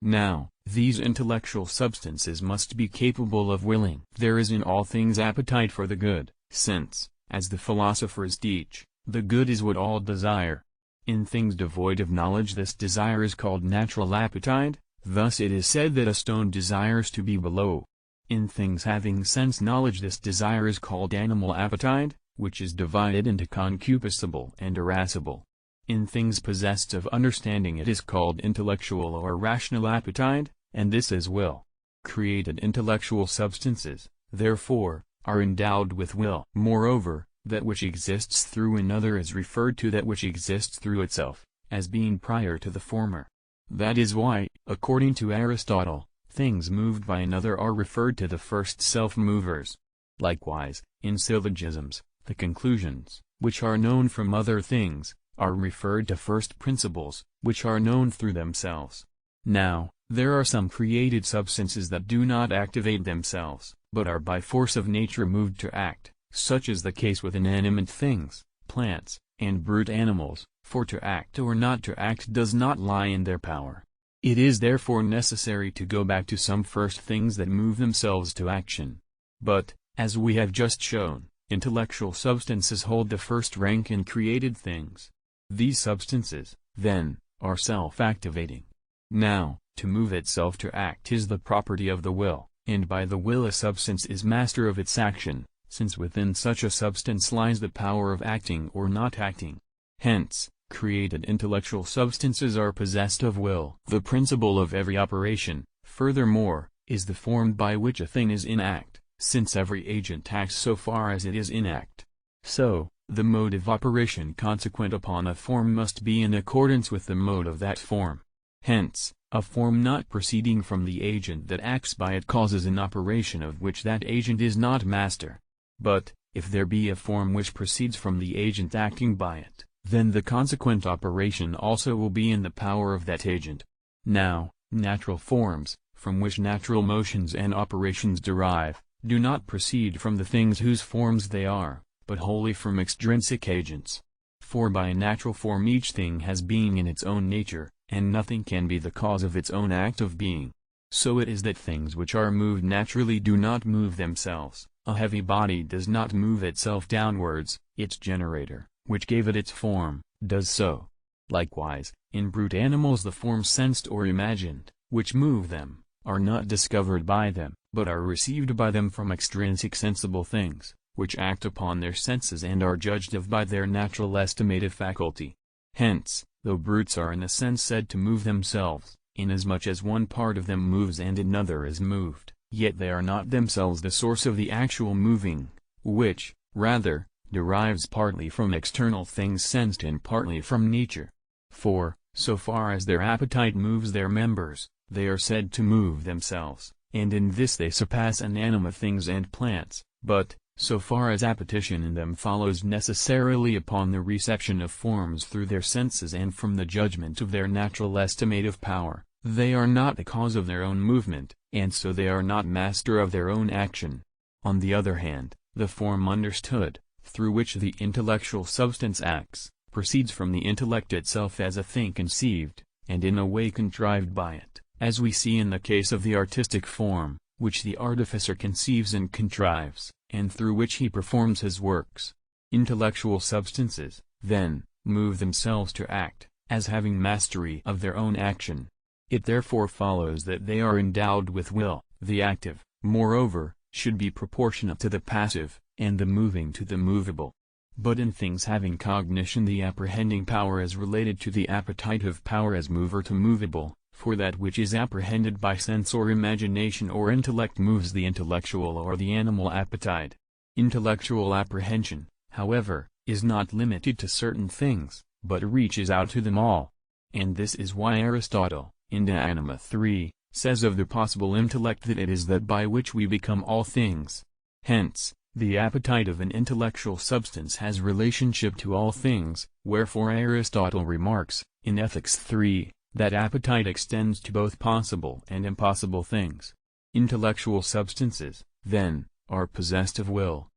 Now, these intellectual substances must be capable of willing. There is in all things appetite for the good, since, as the philosophers teach, the good is what all desire. In things devoid of knowledge this desire is called natural appetite, thus it is said that a stone desires to be below. In things having sense knowledge this desire is called animal appetite, which is divided into concupiscible and irascible. In things possessed of understanding it is called intellectual or rational appetite, and this is will. Created intellectual substances, therefore, are endowed with will. Moreover, that which exists through another is referred to that which exists through itself, as being prior to the former. That is why, according to Aristotle, things moved by another are referred to the first self-movers. Likewise, in syllogisms, the conclusions, which are known from other things, are referred to first principles, which are known through themselves. Now, there are some created substances that do not activate themselves, but are by force of nature moved to act, such is the case with inanimate things, plants, and brute animals, for to act or not to act does not lie in their power. It is therefore necessary to go back to some first things that move themselves to action. But, as we have just shown, intellectual substances hold the first rank in created things. These substances, then, are self-activating. Now, to move itself to act is the property of the will, and by the will a substance is master of its action, since within such a substance lies the power of acting or not acting. Hence, created intellectual substances are possessed of will. The principle of every operation, furthermore, is the form by which a thing is in act, since every agent acts so far as it is in act. So, the mode of operation consequent upon a form must be in accordance with the mode of that form. Hence, a form not proceeding from the agent that acts by it causes an operation of which that agent is not master. But, if there be a form which proceeds from the agent acting by it, then the consequent operation also will be in the power of that agent. Now, natural forms, from which natural motions and operations derive, do not proceed from the things whose forms they are, but wholly from extrinsic agents. For by a natural form each thing has being in its own nature, and nothing can be the cause of its own act of being. So it is that things which are moved naturally do not move themselves. A heavy body does not move itself downwards, its generator, which gave it its form, does so. Likewise, in brute animals the forms sensed or imagined, which move them, are not discovered by them, but are received by them from extrinsic sensible things, which act upon their senses and are judged of by their natural estimative faculty. Hence, though brutes are in a sense said to move themselves, inasmuch as one part of them moves and another is moved, yet they are not themselves the source of the actual moving, which, rather, derives partly from external things sensed and partly from nature. For, so far as their appetite moves their members, they are said to move themselves, and in this they surpass inanimate things and plants, but, so far as appetition in them follows necessarily upon the reception of forms through their senses and from the judgment of their natural estimative power, they are not the cause of their own movement, and so they are not master of their own action. On the other hand, the form understood, through which the intellectual substance acts, proceeds from the intellect itself as a thing conceived, and in a way contrived by it, as we see in the case of the artistic form, which the artificer conceives and contrives, and through which he performs his works. Intellectual substances, then, move themselves to act, as having mastery of their own action. It therefore follows that they are endowed with will. The active, moreover, should be proportionate to the passive, and the moving to the movable. But in things having cognition the apprehending power is related to the appetitive power as mover to movable, for that which is apprehended by sense or imagination or intellect moves the intellectual or the animal appetite. Intellectual apprehension, however, is not limited to certain things, but reaches out to them all. And this is why Aristotle, in De Anima 3, says of the possible intellect that it is that by which we become all things. Hence, the appetite of an intellectual substance has relationship to all things, wherefore Aristotle remarks, in Ethics 3, that appetite extends to both possible and impossible things. Intellectual substances, then, are possessed of will,